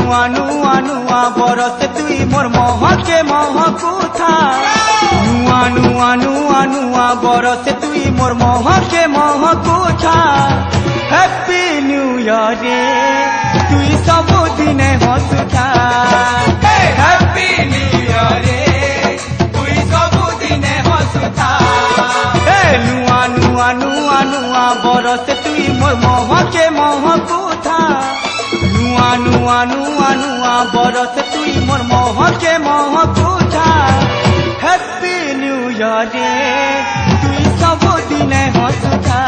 नुआ नुआ नुआ बरस तुई मोर महके महकुथा नुआ नुआ नुआ नुआ बरस तुई मोर महके महकुथा हैप्पी न्यू ईयर रे तुई सब दिन हसुथा हैप्पी न्यू ईयर रे तुई सब दिन हसुथा नुआ नुआ नुआ नुआ बरस तुई मोर महके महकुथा नुआ नुआ नुआ नुआ बरस तुई मोर महके महकुथा हैप्पी न्यू ईयर रे तुई सब दिन हसुथा।